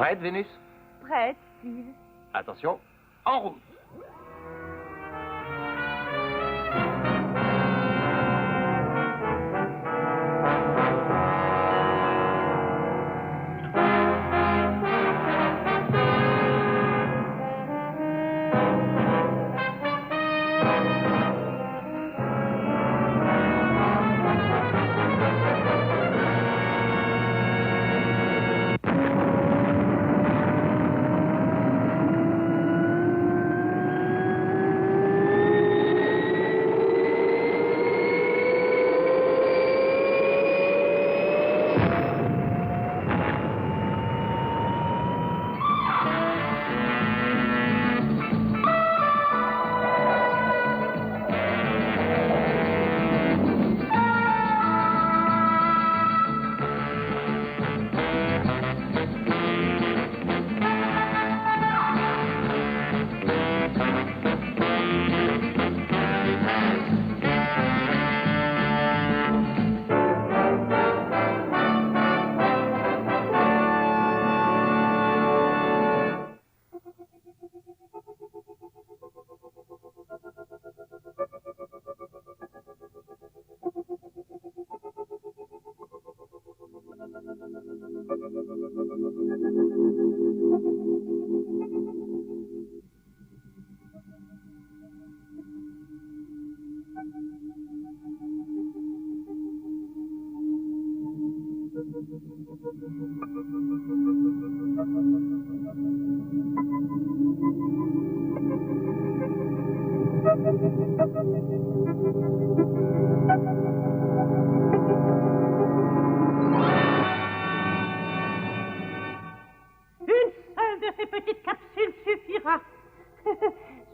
Prête, Vénus? Prête, Steve. Attention, en route.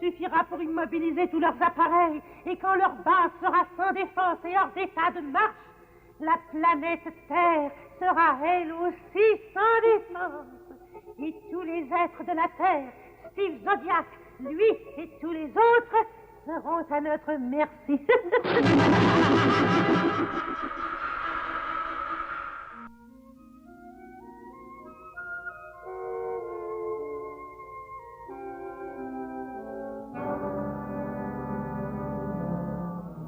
Suffira pour immobiliser tous leurs appareils, et quand leur base sera sans défense et hors d'état de marche, la planète Terre sera elle aussi sans défense. Et tous les êtres de la Terre, Steve Zodiac, lui et tous les autres, seront à notre merci.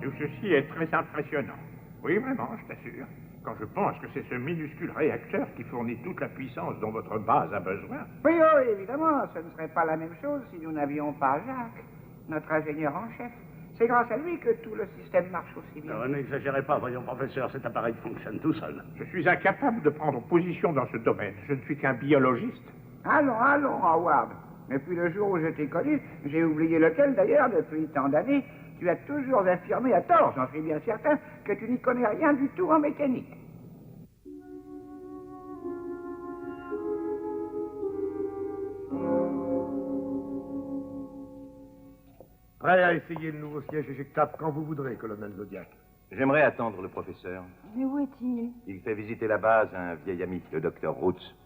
Tout ceci est très impressionnant. Oui, vraiment, je t'assure. Quand je pense que c'est ce minuscule réacteur qui fournit toute la puissance dont votre base a besoin. Oui, oh, évidemment, ce ne serait pas la même chose si nous n'avions pas Jacques, notre ingénieur en chef. C'est grâce à lui que tout le système marche aussi bien. Non, n'exagérez pas, voyons, professeur, cet appareil fonctionne tout seul. Je suis incapable de prendre position dans ce domaine. Je ne suis qu'un biologiste. Allons, Howard. Depuis le jour où je t'ai connu, j'ai oublié lequel d'ailleurs depuis tant d'années, tu as toujours affirmé à tort, j'en suis bien certain, que tu n'y connais rien du tout en mécanique. Prêt à essayer le nouveau siège éjectable quand vous voudrez, colonel Zodiac. J'aimerais attendre le professeur. Mais où est-il? Il fait visiter la base à un vieil ami, le docteur Roots.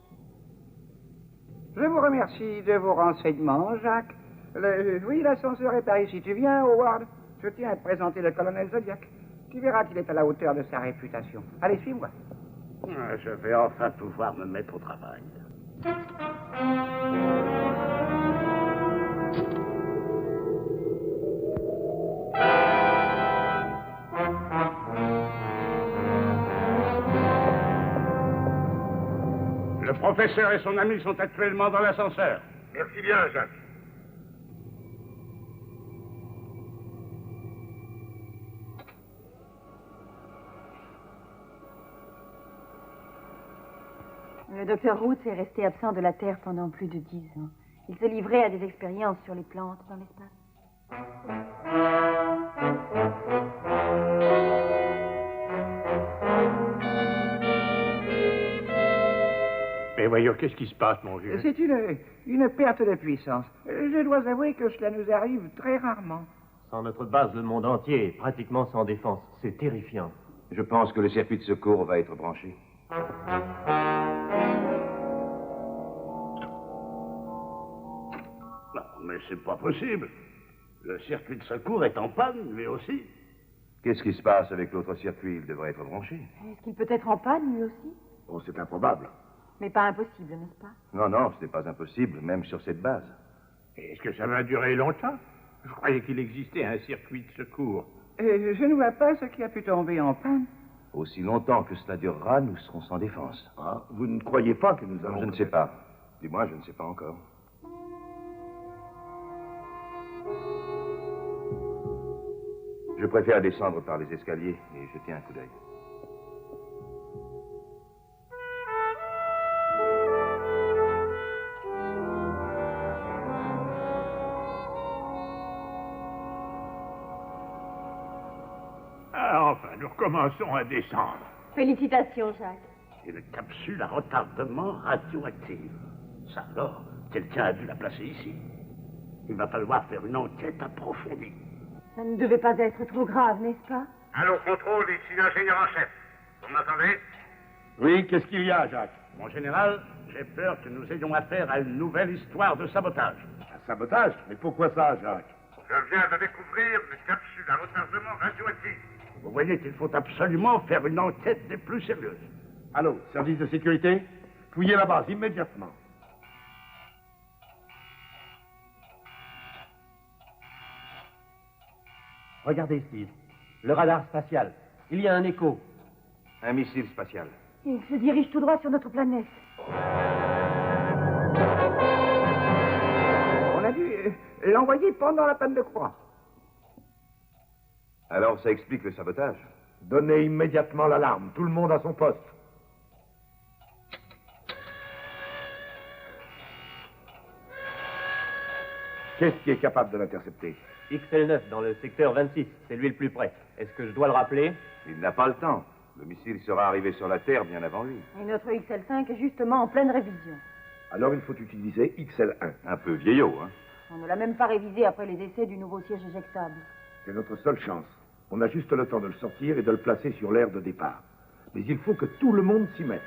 Je vous remercie de vos renseignements, Jacques. Oui, l'ascenseur est par ici. Tu viens, Howard? Je tiens à te présenter le colonel Zodiac. Tu verras qu'il est à la hauteur de sa réputation. Allez, suis-moi. Je vais enfin pouvoir me mettre au travail. Le professeur et son ami sont actuellement dans l'ascenseur. Merci bien, Jacques. Le docteur Roots est resté absent de la Terre pendant plus de 10 ans. Il se livrait à des expériences sur les plantes dans l'espace. Mais voyons, qu'est-ce qui se passe, mon vieux? C'est une perte de puissance. Je dois avouer que cela nous arrive très rarement. Sans notre base, le monde entier est pratiquement sans défense. C'est terrifiant. Je pense que le circuit de secours va être branché. Non, mais c'est pas possible. Le circuit de secours est en panne, lui aussi. Qu'est-ce qui se passe avec l'autre circuit? Il devrait être branché. Est-ce qu'il peut être en panne, lui aussi? Oh, c'est improbable. Mais pas impossible, n'est-ce pas? Non, non, ce n'est pas impossible, même sur cette base. Et est-ce que ça va durer longtemps? Je croyais qu'il existait un circuit de secours. Je ne vois pas ce qui a pu tomber en panne. Aussi longtemps que cela durera, nous serons sans défense. Ah, vous ne croyez pas que nous allons... Je ne sais pas. Du moins, je ne sais pas encore. Je préfère descendre par les escaliers et jeter un coup d'œil. Ah, enfin, nous recommençons à descendre. Félicitations, Jacques. Une capsule à retardement radioactive. Ça alors, quelqu'un a dû la placer ici. Il va falloir faire une enquête approfondie. Ça ne devait pas être trop grave, n'est-ce pas? Allô, contrôle, ici l'ingénieur en chef. Vous m'entendez? Oui, qu'est-ce qu'il y a, Jacques? Mon général, j'ai peur que nous ayons affaire à une nouvelle histoire de sabotage. Un sabotage? Mais pourquoi ça, Jacques? Je viens de découvrir une capsule à retardement radioactif. Vous voyez qu'il faut absolument faire une enquête des plus sérieuses. Allô, service de sécurité? Fouillez la base immédiatement. Regardez, Steve. Le radar spatial. Il y a un écho. Un missile spatial. Il se dirige tout droit sur notre planète. On a dû l'envoyer pendant la panne de croix. Alors, ça explique le sabotage. Donnez immédiatement l'alarme. Tout le monde à son poste. Qu'est-ce qui est capable de l'intercepter? XL9 dans le secteur 26. C'est lui le plus près. Est-ce que je dois le rappeler? Il n'a pas le temps. Le missile sera arrivé sur la Terre bien avant lui. Et notre XL5 est justement en pleine révision. Alors il faut utiliser XL1. Un peu vieillot, hein. On ne l'a même pas révisé après les essais du nouveau siège éjectable. C'est notre seule chance. On a juste le temps de le sortir et de le placer sur l'aire de départ. Mais il faut que tout le monde s'y mette.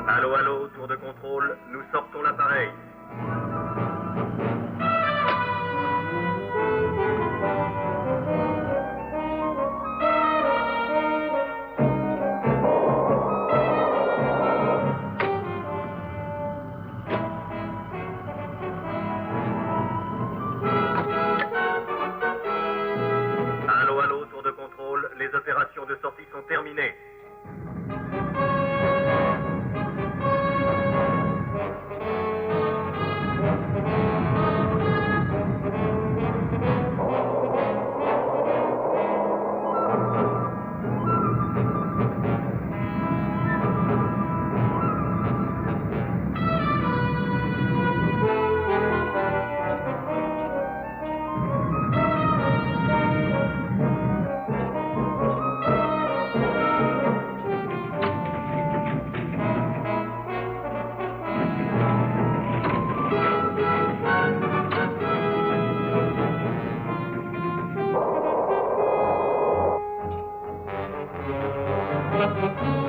Allô, allô, tour de contrôle, nous sortons l'appareil. Allô, allô, tour de contrôle, les opérations de sortie sont terminées.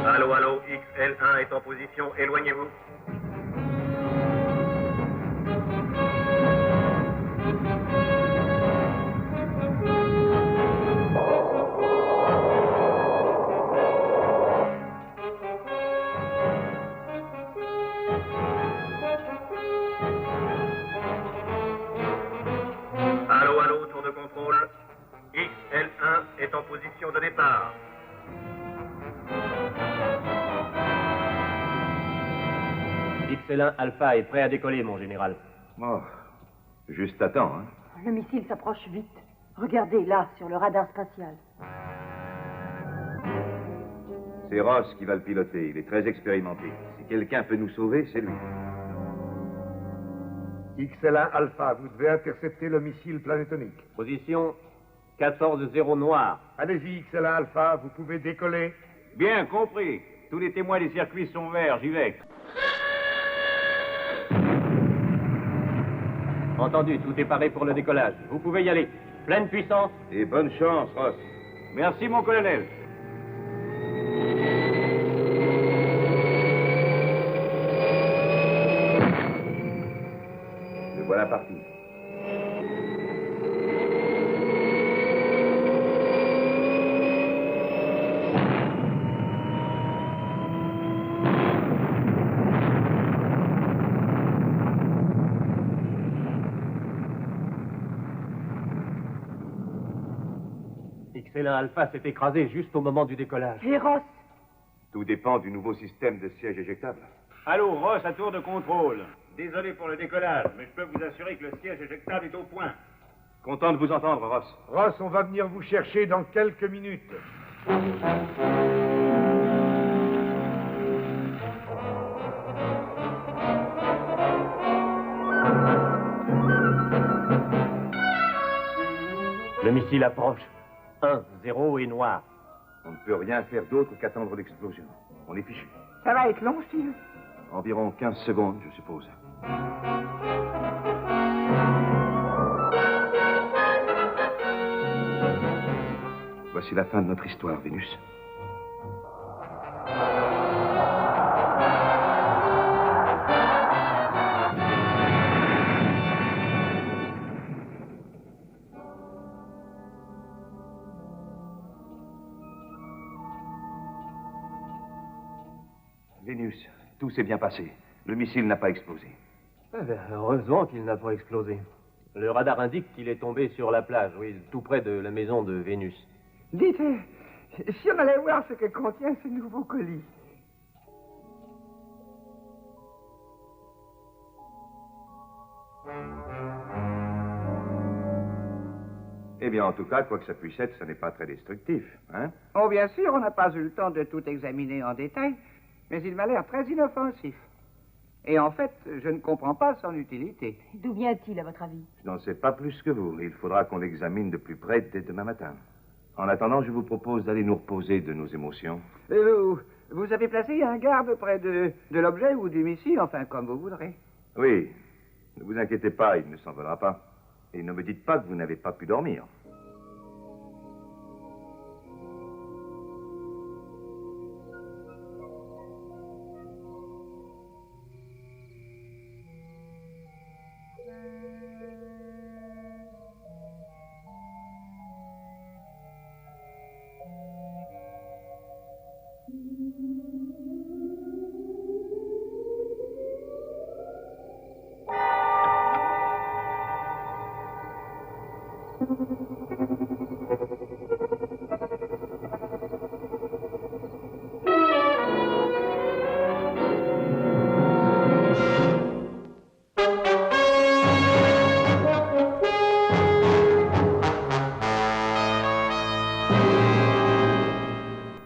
Allô, allô, XL1 est en position, éloignez-vous. Allô, allô, tour de contrôle. XL1 est en position de départ. XL1 Alpha est prêt à décoller, mon général. Oh, juste à temps, hein. Le missile s'approche vite. Regardez là, sur le radar spatial. C'est Ross qui va le piloter. Il est très expérimenté. Si quelqu'un peut nous sauver, c'est lui. XL1 Alpha, vous devez intercepter le missile planétonique. Position 14-0 noir. Allez-y, XL1 Alpha, vous pouvez décoller. Bien compris. Tous les témoins des circuits sont verts, j'y vais. Entendu, tout est paré pour le décollage. Vous pouvez y aller. Pleine puissance. Et bonne chance, Ross. Merci, mon colonel. voilà parti. XL1 Alpha s'est écrasé juste au moment du décollage. Véros! Tout dépend du nouveau système de siège éjectable. Allô, Ross, à tour de contrôle. Désolé pour le décollage, mais je peux vous assurer que le siège éjectable est au point. Content de vous entendre, Ross. Ross, on va venir vous chercher dans quelques minutes. Le missile approche. 1, 0 et noir. On ne peut rien faire d'autre qu'attendre l'explosion. On est fichu. Ça va être long, Steve. Environ 15 secondes, je suppose. Voici la fin de notre histoire, Vénus. Vénus, tout s'est bien passé. Le missile n'a pas explosé. Eh bien, heureusement qu'il n'a pas explosé. Le radar indique qu'il est tombé sur la plage, oui, tout près de la maison de Vénus. Dites, si on allait voir ce que contient ce nouveau colis. Eh bien, en tout cas, quoi que ça puisse être, ça n'est pas très destructif, hein? Oh, bien sûr, on n'a pas eu le temps de tout examiner en détail, mais il m'a l'air très inoffensif. Et en fait, je ne comprends pas son utilité. D'où vient-il, à votre avis? Je n'en sais pas plus que vous. Il faudra qu'on l'examine de plus près dès demain matin. En attendant, je vous propose d'aller nous reposer de nos émotions. Vous avez placé un garde près de l'objet ou du missile, enfin, comme vous voudrez. Oui. Ne vous inquiétez pas, il ne s'envolera pas. Et ne me dites pas que vous n'avez pas pu dormir.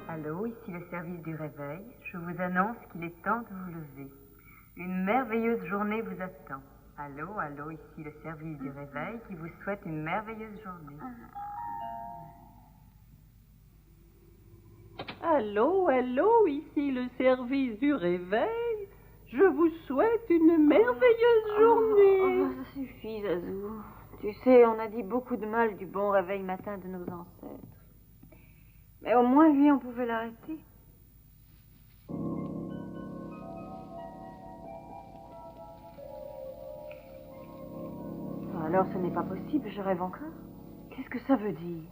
Allô, ici le service du réveil. Je vous annonce qu'il est temps de vous lever. Une merveilleuse journée vous attend. Allô, allô, ici le service du réveil qui vous souhaite une merveilleuse journée. Allô, allô, ici le service du réveil. Je vous souhaite une merveilleuse journée. Ça suffit, Zazou. Tu sais, on a dit beaucoup de mal du bon réveil matin de nos ancêtres. Mais au moins, lui, on pouvait l'arrêter. Alors, ce n'est pas possible, je rêve encore. Qu'est-ce que ça veut dire?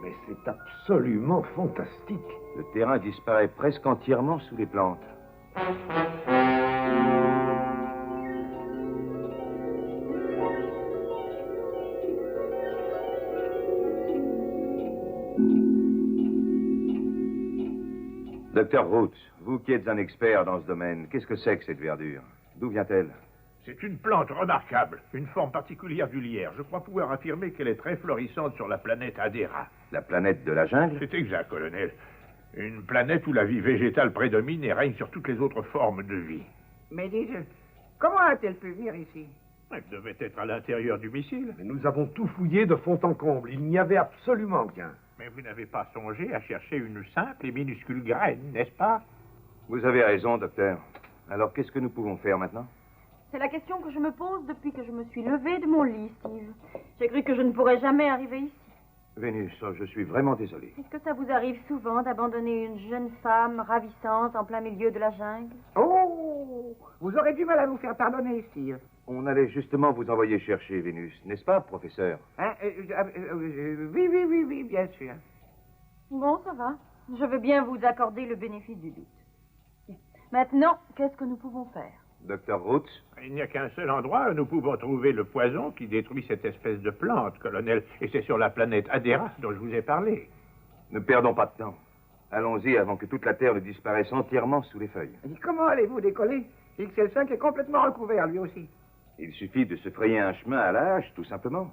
Mais c'est absolument fantastique. Le terrain disparaît presque entièrement sous les plantes. Docteur Roots, vous qui êtes un expert dans ce domaine, qu'est-ce que c'est que cette verdure? D'où vient-elle? C'est une plante remarquable, une forme particulière du lierre. Je crois pouvoir affirmer qu'elle est très florissante sur la planète Adera. La planète de la jungle? C'est exact, colonel. Une planète où la vie végétale prédomine et règne sur toutes les autres formes de vie. Mais dites, comment a-t-elle pu venir ici? Elle devait être à l'intérieur du missile. Mais nous avons tout fouillé de fond en comble. Il n'y avait absolument rien. Mais vous n'avez pas songé à chercher une simple et minuscule graine, n'est-ce pas? Vous avez raison, docteur. Alors, qu'est-ce que nous pouvons faire maintenant? C'est la question que je me pose depuis que je me suis levée de mon lit, Steve. J'ai cru que je ne pourrais jamais arriver ici. Vénus, oh, je suis vraiment désolé. Est-ce que ça vous arrive souvent d'abandonner une jeune femme ravissante en plein milieu de la jungle? Oh, Oh, vous aurez du mal à vous faire pardonner, Steve. On allait justement vous envoyer chercher Vénus, n'est-ce pas, professeur? Hein, oui, bien sûr. Bon, ça va. Je veux bien vous accorder le bénéfice du doute. Bien. Maintenant, qu'est-ce que nous pouvons faire? Docteur Roots? Il n'y a qu'un seul endroit où nous pouvons trouver le poison qui détruit cette espèce de plante, colonel, et c'est sur la planète Adéra dont je vous ai parlé. Ne perdons pas de temps. Allons-y avant que toute la Terre ne disparaisse entièrement sous les feuilles. Et comment allez-vous décoller? XL5 est complètement recouvert, lui aussi. Il suffit de se frayer un chemin à la hache, tout simplement.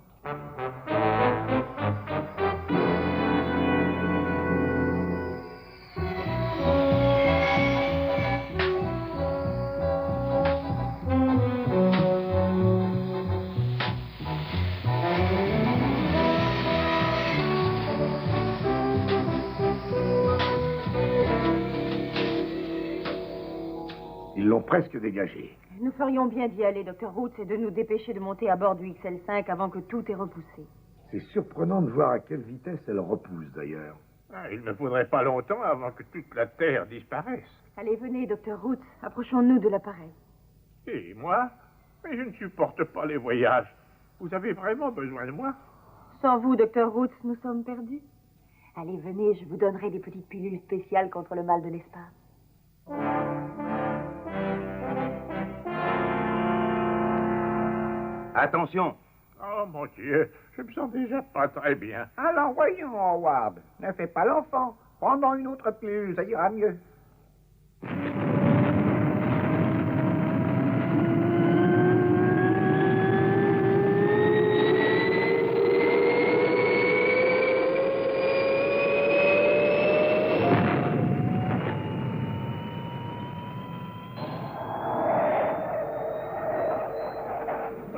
Ils l'ont presque dégagé. Nous ferions bien d'y aller, Dr. Roots, et de nous dépêcher de monter à bord du XL5 avant que tout ait repoussé. C'est surprenant de voir à quelle vitesse elle repousse, d'ailleurs. Ah, il ne faudrait pas longtemps avant que toute la Terre disparaisse. Allez, venez, Dr. Roots, approchons-nous de l'appareil. Et moi? Mais je ne supporte pas les voyages. Vous avez vraiment besoin de moi? Sans vous, Dr. Roots, nous sommes perdus. Allez, venez, je vous donnerai des petites pilules spéciales contre le mal de l'espace. Attention! Oh, mon Dieu, je me sens déjà pas très bien. Alors, voyons, Howard. Ne fais pas l'enfant. Prends une autre pilule, ça ira mieux.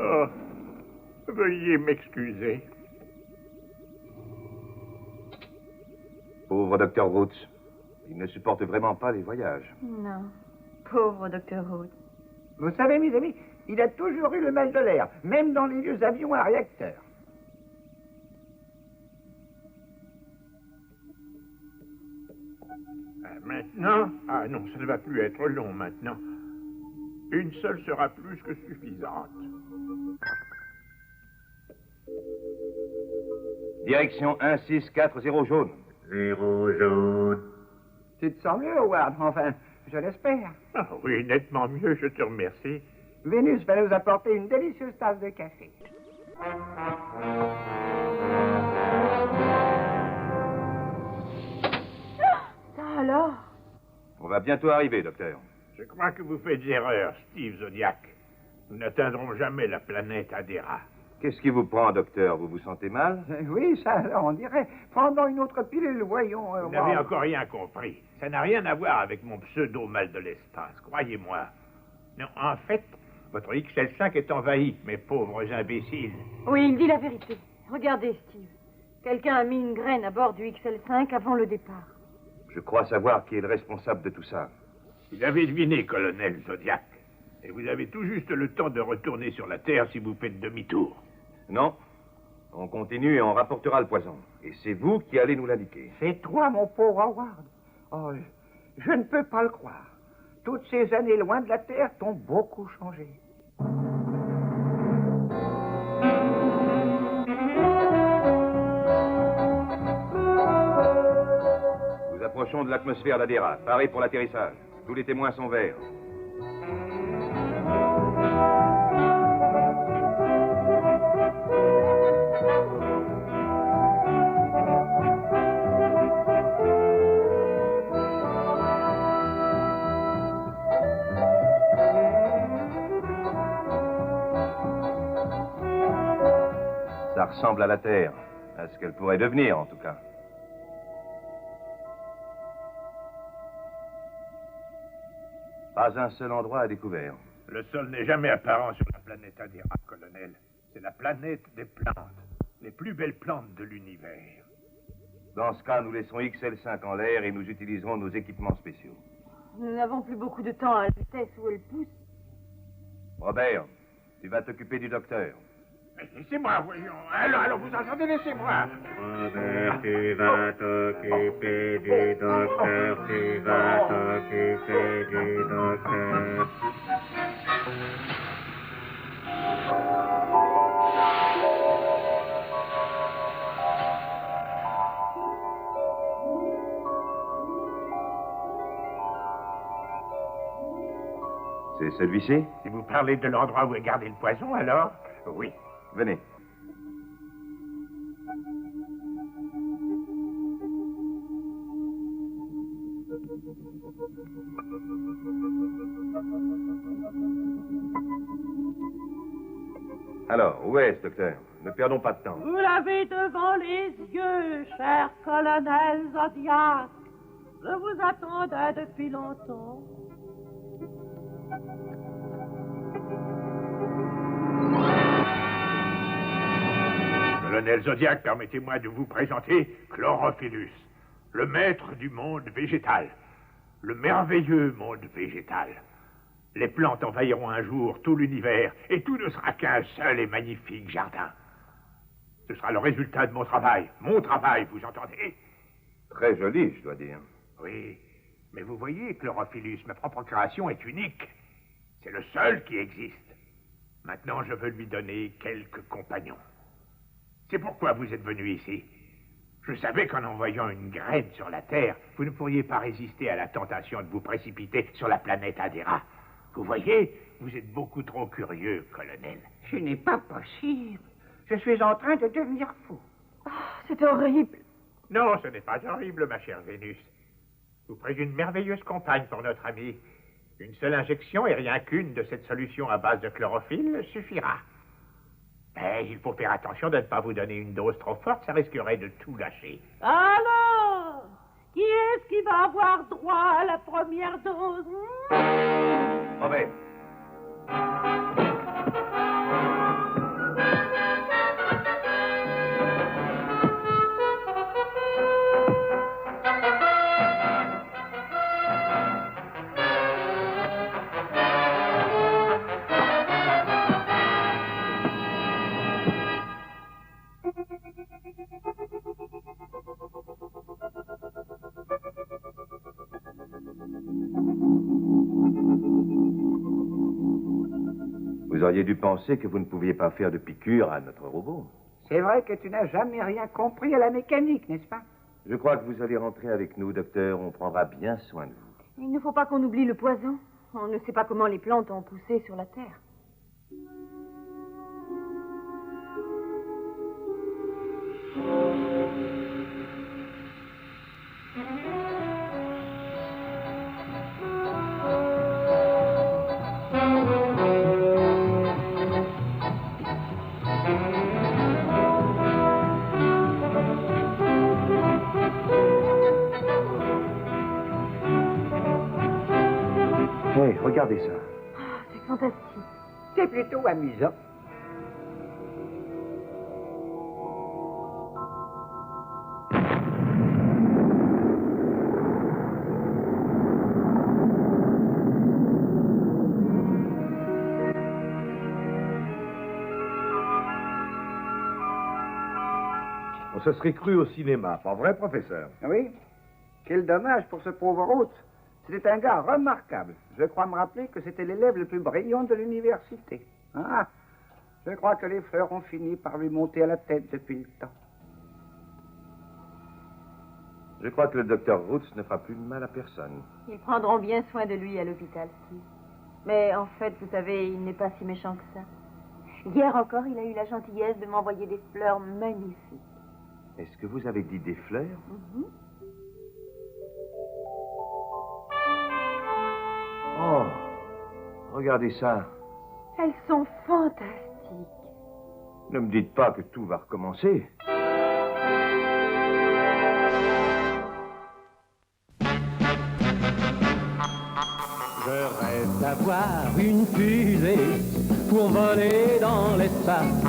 Oh, veuillez m'excuser. Pauvre Dr. Roots. Il ne supporte vraiment pas les voyages. Non, pauvre Dr. Roots. Vous savez, mes amis, il a toujours eu le mal de l'air, même dans les vieux avions à réacteur. Maintenant? Ah non, ça ne va plus être long maintenant. Une seule sera plus que suffisante. Direction 1640 jaune. 0 jaune. Tu te sens mieux, Howard? Enfin, je l'espère. Ah oui, nettement mieux, je te remercie. Vénus va nous apporter une délicieuse tasse de café. Ça alors? On va bientôt arriver, docteur. Je crois que vous faites erreur, Steve Zodiac. Nous n'atteindrons jamais la planète Adéra. Qu'est-ce qui vous prend, docteur? Vous vous sentez mal? Oui, ça, on dirait. Prends une autre pilule, voyons. Vous n'avez encore rien compris. Ça n'a rien à voir avec mon pseudo-mal de l'espace, croyez-moi. Non, en fait, votre XL5 est envahi, mes pauvres imbéciles. Oui, il dit la vérité. Regardez, Steve. Quelqu'un a mis une graine à bord du XL5 avant le départ. Je crois savoir qui est le responsable de tout ça. Vous avez deviné, colonel Zodiac. Et vous avez tout juste le temps de retourner sur la Terre si vous faites demi-tour. Non. On continue et on rapportera le poison. Et c'est vous qui allez nous l'indiquer. C'est toi, mon pauvre Howard. Oh, je ne peux pas le croire. Toutes ces années loin de la Terre t'ont beaucoup changé. Nous approchons de l'atmosphère d'Adéra. Paré pour l'atterrissage. Tous les témoins sont verts. Ça ressemble à la Terre, à ce qu'elle pourrait devenir en tout cas. Pas un seul endroit à découvert. Le sol n'est jamais apparent sur la planète Adéra, colonel. C'est la planète des plantes. Les plus belles plantes de l'univers. Dans ce cas, nous laissons XL5 en l'air et nous utiliserons nos équipements spéciaux. Nous n'avons plus beaucoup de temps à la vitesse où elle pousse. Robert, tu vas t'occuper du docteur. Mais laissez-moi, voyons. Alors, vous entendez, laissez-moi. Robert, tu vas t'occuper du docteur, tu vas t'occuper du docteur. C'est celui-ci? Si vous parlez de l'endroit où est gardé le poison, alors, oui. Venez. Alors, où est-ce, docteur? Ne perdons pas de temps. Vous l'avez devant les yeux, cher colonel Zodiac. Je vous attendais depuis longtemps. Colonel Zodiac, permettez-moi de vous présenter Chlorophyllus, le maître du monde végétal, le merveilleux monde végétal. Les plantes envahiront un jour tout l'univers et tout ne sera qu'un seul et magnifique jardin. Ce sera le résultat de mon travail, vous entendez? Très joli, je dois dire. Oui, mais vous voyez, Chlorophyllus, ma propre création est unique. C'est le seul qui existe. Maintenant, je veux lui donner quelques compagnons. C'est pourquoi vous êtes venu ici. Je savais qu'en envoyant une graine sur la Terre, vous ne pourriez pas résister à la tentation de vous précipiter sur la planète Adéra. Vous voyez, vous êtes beaucoup trop curieux, colonel. Ce n'est pas possible. Je suis en train de devenir fou. Oh, c'est horrible. Non, ce n'est pas horrible, ma chère Vénus. Vous ferez une merveilleuse compagne pour notre ami. Une seule injection et rien qu'une de cette solution à base de chlorophylle suffira. Mais il faut faire attention de ne pas vous donner une dose trop forte, ça risquerait de tout lâcher. Alors, qui est-ce qui va avoir droit à la première dose? Robert. Vous auriez dû penser que vous ne pouviez pas faire de piqûre à notre robot. C'est vrai que tu n'as jamais rien compris à la mécanique, n'est-ce pas? Je crois que vous allez rentrer avec nous, docteur. On prendra bien soin de vous. Il ne faut pas qu'on oublie le poison. On ne sait pas comment les plantes ont poussé sur la Terre. Hey, regardez ça. Oh, c'est fantastique. C'est plutôt amusant. On se serait cru au cinéma, pas vrai, professeur? Oui. Quel dommage pour ce pauvre hôte. C'était un gars remarquable. Je crois me rappeler que c'était l'élève le plus brillant de l'université. Ah, je crois que les fleurs ont fini par lui monter à la tête depuis le temps. Je crois que le docteur Roots ne fera plus de mal à personne. Ils prendront bien soin de lui à l'hôpital, Steve. Mais en fait, vous savez, il n'est pas si méchant que ça. Hier encore, il a eu la gentillesse de m'envoyer des fleurs magnifiques. Est-ce que vous avez dit des fleurs? Oh, regardez ça. Elles sont fantastiques. Ne me dites pas que tout va recommencer. Je rêve d'avoir une fusée pour voler dans l'espace.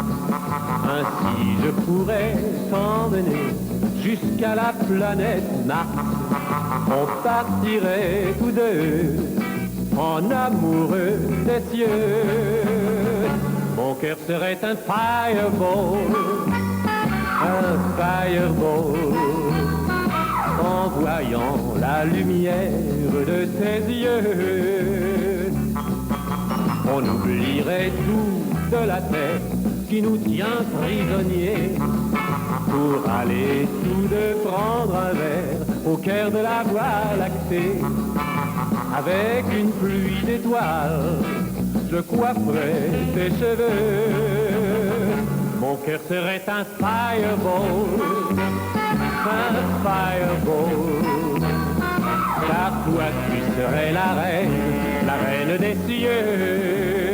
Ainsi je pourrais t'emmener jusqu'à la planète Mars. On partirait tous deux en amoureux des cieux. Mon cœur serait un fireball, en voyant la lumière de tes yeux. On oublierait tout de la terre qui nous tient prisonniers, pour aller tous deux prendre un verre au cœur de la voie lactée. Avec une pluie d'étoiles, je coifferais tes cheveux. Mon cœur serait un fireball, car toi tu serais la reine des cieux.